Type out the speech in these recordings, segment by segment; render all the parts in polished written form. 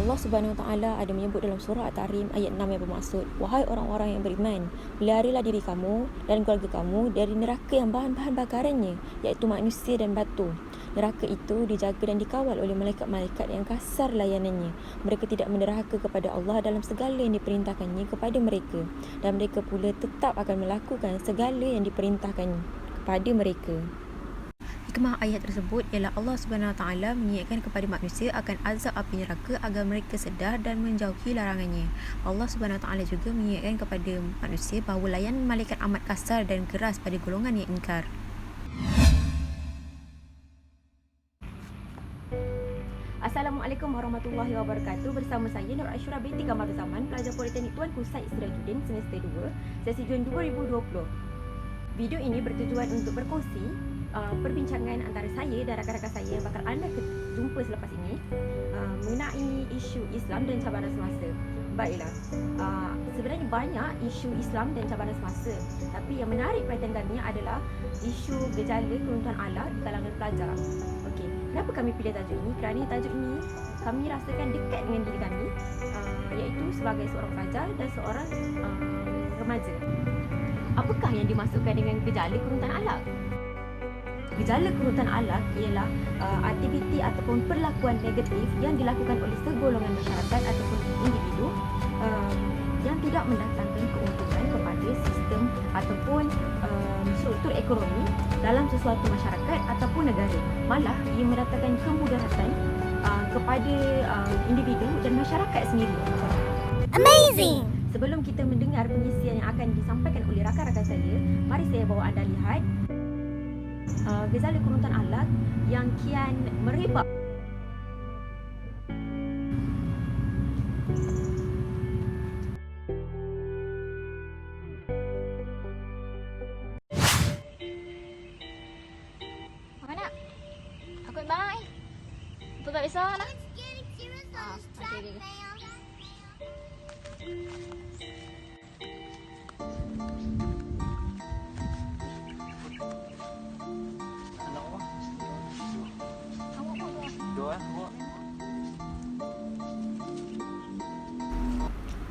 Allah Subhanahu Wa Taala ada menyebut dalam surah At-Tahrim ayat 6 yang bermaksud, wahai orang-orang yang beriman, peliharilah diri kamu dan keluarga kamu dari neraka yang bahan-bahan bakarannya, iaitu manusia dan batu. Neraka itu dijaga dan dikawal oleh malaikat-malaikat yang kasar layanannya. Mereka tidak menderhaka kepada Allah dalam segala yang diperintahkannya kepada mereka, dan mereka pula tetap akan melakukan segala yang diperintahkannya kepada mereka. Hikmah ayat tersebut ialah Allah Subhanahu Wa Taala mengingatkan kepada manusia akan azab api neraka agar mereka sedar dan menjauhi larangannya. Allah Subhanahu Wa Taala juga mengingatkan kepada manusia bahawa layanan malaikat amat kasar dan keras pada golongan yang ingkar. Assalamualaikum warahmatullahi wabarakatuh. Bersama saya Nur Ashura binti Kamarul Zaman, pelajar Politeknik Tuanku Said Sirajuddin semester 2, sesi Jun 2020. Video ini bertujuan untuk berkongsi perbincangan antara saya dan rakan-rakan saya yang bakal anda jumpa selepas ini mengenai isu Islam dan cabaran semasa. Baiklah, sebenarnya banyak isu Islam dan cabaran semasa, tapi yang menarik perhatian kami adalah isu gejala keruntuhan akhlak di kalangan pelajar. Okey, kenapa kami pilih tajuk ini? Kerana tajuk ini kami rasakan dekat dengan diri kami, iaitu sebagai seorang pelajar dan seorang remaja. Apakah yang dimaksudkan dengan gejala keruntuhan akhlak? Gejala keruntuhan akhlak ialah aktiviti ataupun perlakuan negatif yang dilakukan oleh segolongan masyarakat ataupun individu yang tidak mendatangkan keuntungan kepada sistem ataupun struktur ekonomi dalam sesuatu masyarakat ataupun negara. Malah ia mendatangkan kemudaratan kepada individu dan masyarakat sendiri. Amazing! Sebelum kita mendengar pengisian yang akan disampaikan oleh rakan-rakan saya, mari saya bawa anda lihat gejala keruntuhan akhlak yang kian merebak. Mana? Aku bye. Itu tak bisa nak? Okay.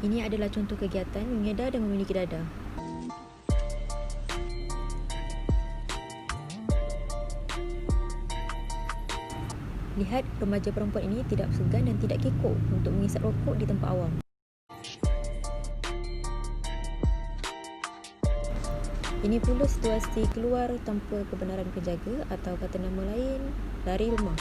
Ini adalah contoh kegiatan mengedar dan memiliki dada. Lihat, remaja perempuan ini tidak segan dan tidak kekok untuk mengisap rokok di tempat awam. Ini pula situasi keluar tanpa kebenaran penjaga atau kata nama lain, dari rumah.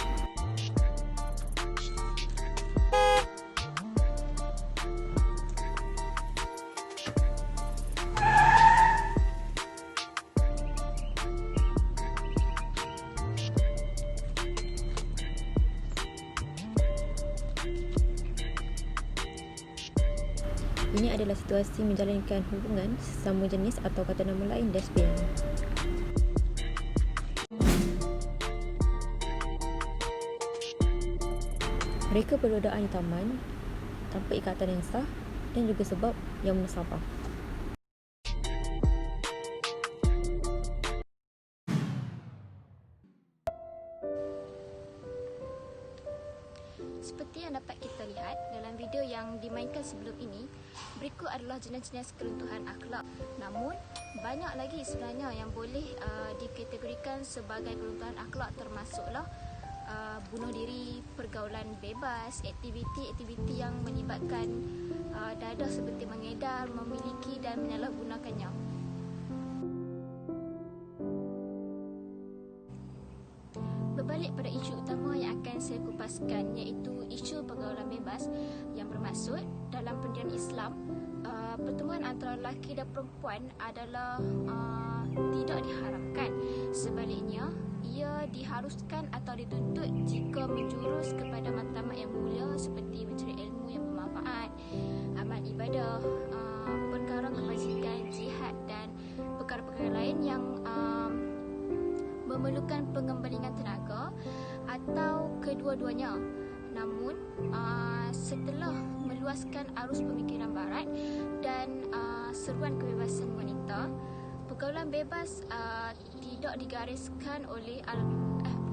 Ini adalah situasi menjalankan hubungan sesama jenis atau kata nama lain, lesbian. Mereka berduaan di taman tanpa ikatan yang sah dan juga sebab yang munasabah. Seperti yang dapat kita lihat dalam video yang dimainkan sebelum ini, berikut adalah jenis-jenis keruntuhan akhlak. Namun, banyak lagi sebenarnya yang boleh dikategorikan sebagai keruntuhan akhlak, termasuklah bunuh diri, pergaulan bebas, aktiviti-aktiviti yang melibatkan dadah seperti mengedar, memiliki dan menyalahgunakannya. Berbalik pada isu utama yang akan saya kupaskan, iaitu isu pergaulan bebas yang bermaksud dalam pendirian Islam, pertemuan antara lelaki dan perempuan adalah tidak diharamkan. Sebaliknya, ia diharuskan atau dituntut jika menjurus kepada matlamat yang mulia seperti mencari ilmu yang bermanfaat, amal ibadah, perkara kebajikan, jihad dan perkara-perkara lain yang memerlukan pengembangan tenaga atau kedua-duanya. Namun, setelah meluaskan arus pemikiran barat dan seruan kebebasan wanita, pergaulan bebas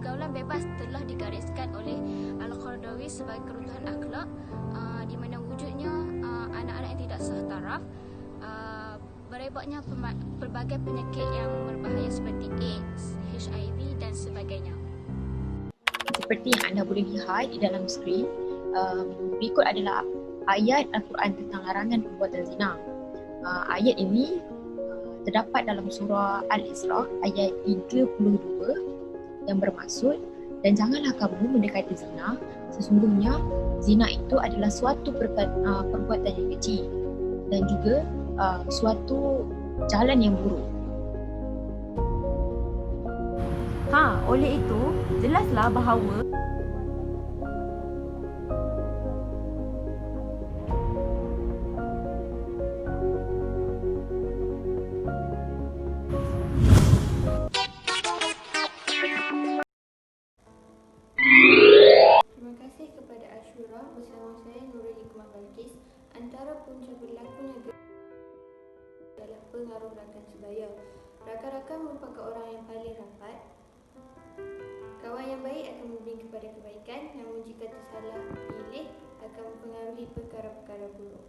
pergaulan bebas telah digariskan oleh Al-Qaradawi dikategori sebagai keruntuhan akhlak, di mana wujudnya anak-anak yang tidak sah taraf, berebaknya pelbagai penyakit yang berbahaya seperti AIDS, HIV dan sebagainya. Seperti yang anda boleh lihat di dalam skrin, berikut adalah ayat Al-Quran tentang larangan perbuatan zina. Ayat ini terdapat dalam surah Al-Isra ayat 32 yang bermaksud, dan janganlah kamu mendekati zina, sesungguhnya zina itu adalah suatu perbuatan yang kecil dan juga suatu jalan yang buruk. Oleh itu, jelaslah bahawa Terima kasih kepada Ashura bersama saya Nurul Hikmah Balkis. Antara punca berlakunya adalah pengaruh rakan sebaya. Rakan-rakan merupakan orang yang paling rapat. Kawan yang baik akan membimbing kepada kebaikan, namun jika tersalah pilih akan mempengaruhi perkara-perkara buruk.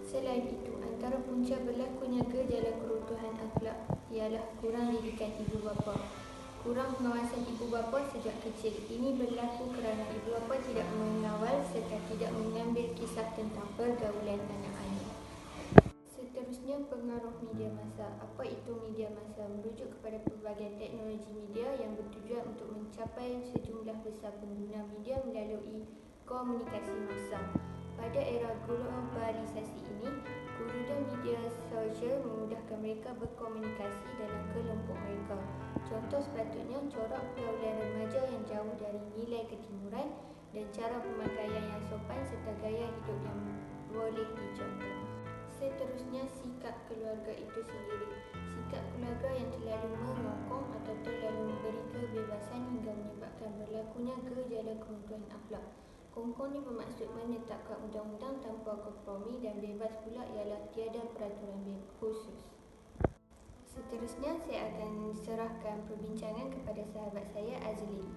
Selain itu, antara punca berlakunya gejala keruntuhan akhlak ialah kurang didikan ibu bapa. Kurang pengawasan ibu bapa sejak kecil. Ini berlaku kerana ibu bapa tidak mengawal serta tidak mengambil kisah tentang pergaulan anak-anak. Seterusnya, pengaruh media massa. Apa itu media massa? Merujuk kepada pelbagai teknologi media yang bertujuan untuk mencapai sejumlah besar pengguna media melalui komunikasi massa. Pada era globalisasi ini, kemudahan media sosial memudahkan mereka berkomunikasi dalam kelompok mereka. Contoh sepatutnya corak pergaulan remaja yang jauh dari nilai ketimuran dan cara pemakaian yang sopan serta gaya hidup yang boleh dicontoh. Seterusnya, sikap keluarga itu sendiri. Sikap keluarga yang terlalu mengokong atau terlalu memberi kebebasan hingga menyebabkan berlakunya gejala keruntuhan akhlak. Kongkong ini bermaksud menetapkan undang-undang tanpa kompromi, dan bebas pula ialah tiada peraturan khusus. Seterusnya, saya akan serahkan perbincangan kepada sahabat saya Azlin.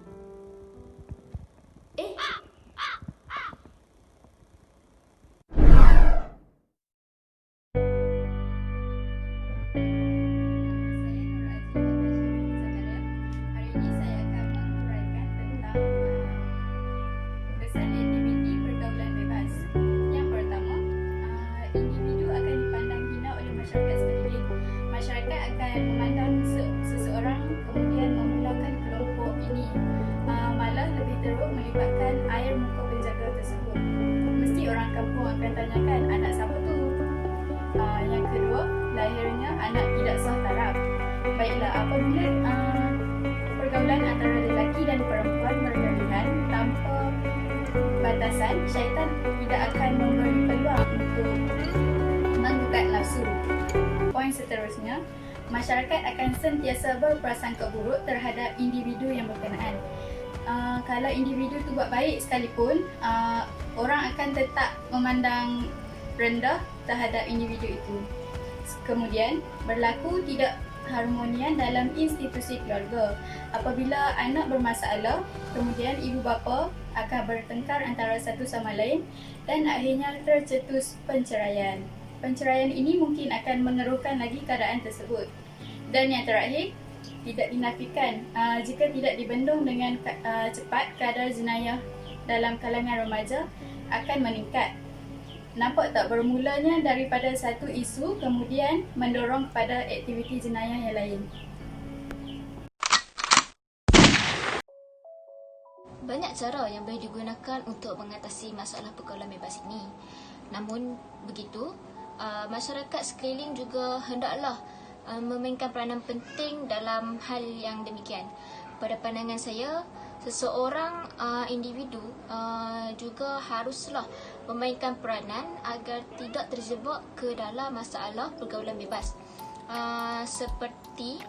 Memandang seseorang kemudian memulakan kelompok ini, malah lebih teruk melibatkan air muka penjaga tersebut. Mesti orang kampung akan tanyakan, anak siapa tu? Yang kedua, lahirnya anak tidak sah taraf. Baiklah, apabila pergaulan antara lelaki dan perempuan berlebihan tanpa batasan, syaitan tidak akan memberi peluang untuk menggugat nafsu. Poin seterusnya, masyarakat akan sentiasa berprasangka buruk terhadap individu yang berkenaan. Kalau individu itu buat baik sekalipun, orang akan tetap memandang rendah terhadap individu itu. Kemudian, berlaku tidak harmonian dalam institusi keluarga. Apabila anak bermasalah, kemudian ibu bapa akan bertengkar antara satu sama lain dan akhirnya tercetus perceraian. Perceraian ini mungkin akan mengeruhkan lagi keadaan tersebut. Dan yang terakhir, tidak dinafikan jika tidak dibendung dengan cepat, kadar jenayah dalam kalangan remaja akan meningkat. Nampak tak bermulanya daripada satu isu kemudian mendorong kepada aktiviti jenayah yang lain. Banyak cara yang boleh digunakan untuk mengatasi masalah pergaulan bebas ini. Namun begitu, masyarakat sekeliling juga hendaklah memainkan peranan penting dalam hal yang demikian. Pada pandangan saya, seseorang individu juga haruslah memainkan peranan agar tidak terjebak ke dalam masalah pergaulan bebas, seperti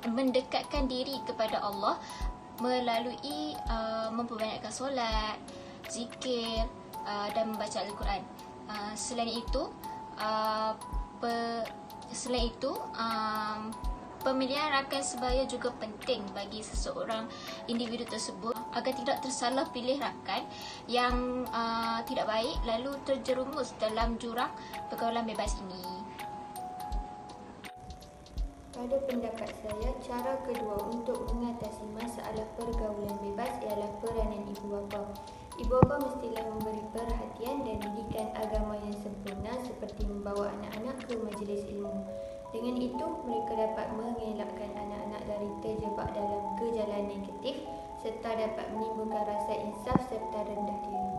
mendekatkan diri kepada Allah melalui memperbanyakkan solat, zikir dan membaca Al-Quran. Selain itu Pemilihan rakan sebaya juga penting bagi seseorang individu tersebut agar tidak tersalah pilih rakan yang tidak baik lalu terjerumus dalam jurang pergaulan bebas ini. Pada pendapat saya, cara kedua untuk mengatasi masalah pergaulan bebas ialah peranan ibu bapa. Ibu bapa mestilah memberi perhatian dan didikan agama yang sempurna seperti membawa anak-anak ke majlis ilmu. Dengan itu, mereka dapat mengelakkan anak-anak dari terjebak dalam kejalan negatif serta dapat menimbulkan rasa insaf serta rendah diri.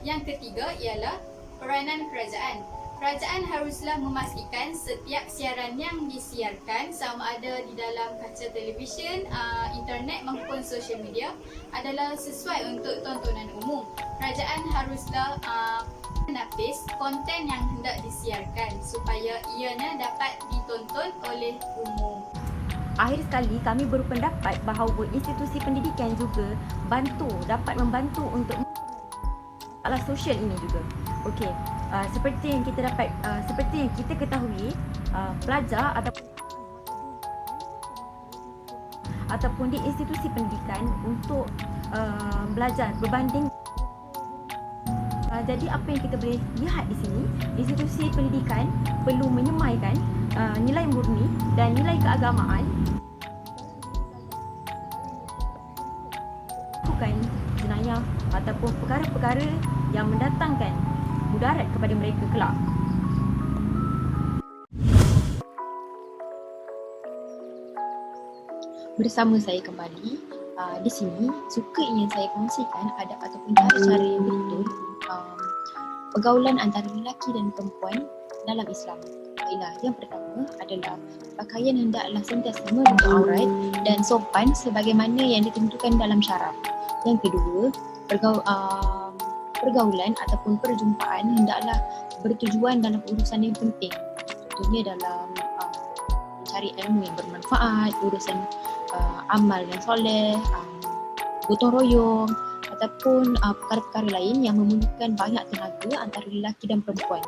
Yang ketiga ialah peranan kerajaan. Kerajaan haruslah memastikan setiap siaran yang disiarkan sama ada di dalam kaca televisyen, internet maupun sosial media adalah sesuai untuk tontonan umum. Kerajaan haruslah menapis konten yang hendak disiarkan supaya ianya dapat ditonton oleh umum. Akhir sekali, kami berpendapat bahawa institusi pendidikan juga dapat membantu untuk masalah sosial ini juga. Okey, seperti yang kita ketahui, pelajar ataupun di institusi pendidikan untuk belajar berbanding. Jadi apa yang kita boleh lihat di sini, institusi pendidikan perlu menyemaikan nilai murni dan nilai keagamaan, bukan jenayah ataupun perkara-perkara yang mendatangkan mudarat kepada mereka kelak. Bersama saya kembali. Di sini suka ingin saya kongsikan ataupun cara-cara yang betul pergaulan antara lelaki dan perempuan dalam Islam. Baiklah, yang pertama adalah pakaian hendaklah sentiasa menutup aurat dan sopan sebagaimana yang ditentukan dalam syarak. Yang kedua, pergaulan ataupun perjumpaan hendaklah bertujuan dalam urusan yang penting. Contohnya dalam mencari ilmu yang bermanfaat, urusan amal yang soleh, gotong royong ataupun perkara-perkara lain yang memerlukan banyak tenaga antara lelaki dan perempuan.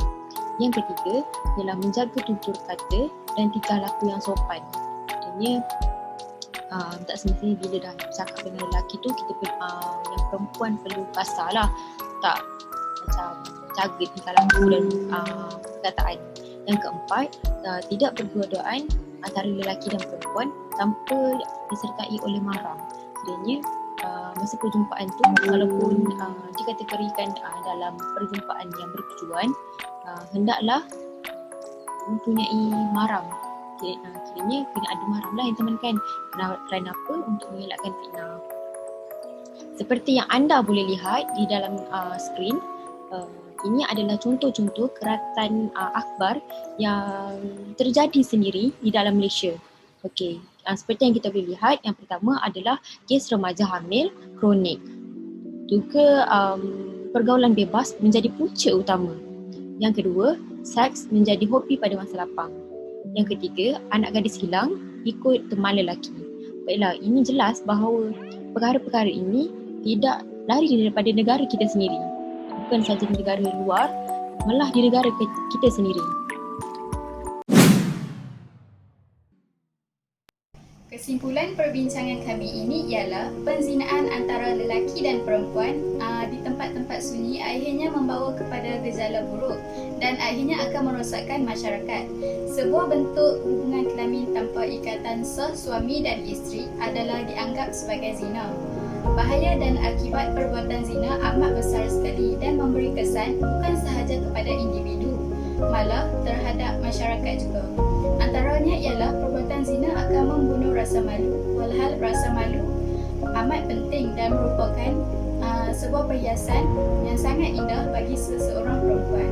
Yang ketiga ialah menjaga tutur kata dan tingkah laku yang sopan. Maksudnya tak semestinya bila dah bercakap dengan lelaki tu kita yang perempuan perlu kasar lah, tak macam jaga tingkah laku dan perkataan. Yang keempat, tidak berdua-duaan antara lelaki dan perempuan tanpa disertai oleh mahram. Sebenarnya masa perjumpaan tu walaupun dikategorikan dalam perjumpaan yang bertujuan, hendaklah mempunyai mahram. Kiranya kena ada mahram lah yang temankan. Kerana apa? Untuk mengelakkan fitnah. Seperti yang anda boleh lihat di dalam skrin, ini adalah contoh-contoh keratan akhbar yang terjadi sendiri di dalam Malaysia. Okey, seperti yang kita boleh lihat, yang pertama adalah kes remaja hamil kronik. Juga pergaulan bebas menjadi punca utama. Yang kedua, seks menjadi hobi pada masa lapang. Yang ketiga, anak gadis hilang ikut teman lelaki. Baiklah, ini jelas bahawa perkara-perkara ini tidak lari daripada negara kita sendiri. Bukan sahaja di negara luar, malah di negara kita sendiri. Kesimpulan perbincangan kami ini ialah penzinaan antara lelaki dan perempuan di tempat-tempat sunyi akhirnya membawa kepada gejala buruk dan akhirnya akan merosakkan masyarakat. Sebuah bentuk hubungan kelamin tanpa ikatan sah suami dan isteri adalah dianggap sebagai zina. Bahaya dan akibat perbuatan zina amat besar sekali dan memberi kesan bukan sahaja kepada individu, malah terhadap masyarakat juga. Antaranya ialah perbuatan zina akan membunuh rasa malu. Walhal rasa malu amat penting dan merupakan sebuah perhiasan yang sangat indah bagi seseorang perempuan.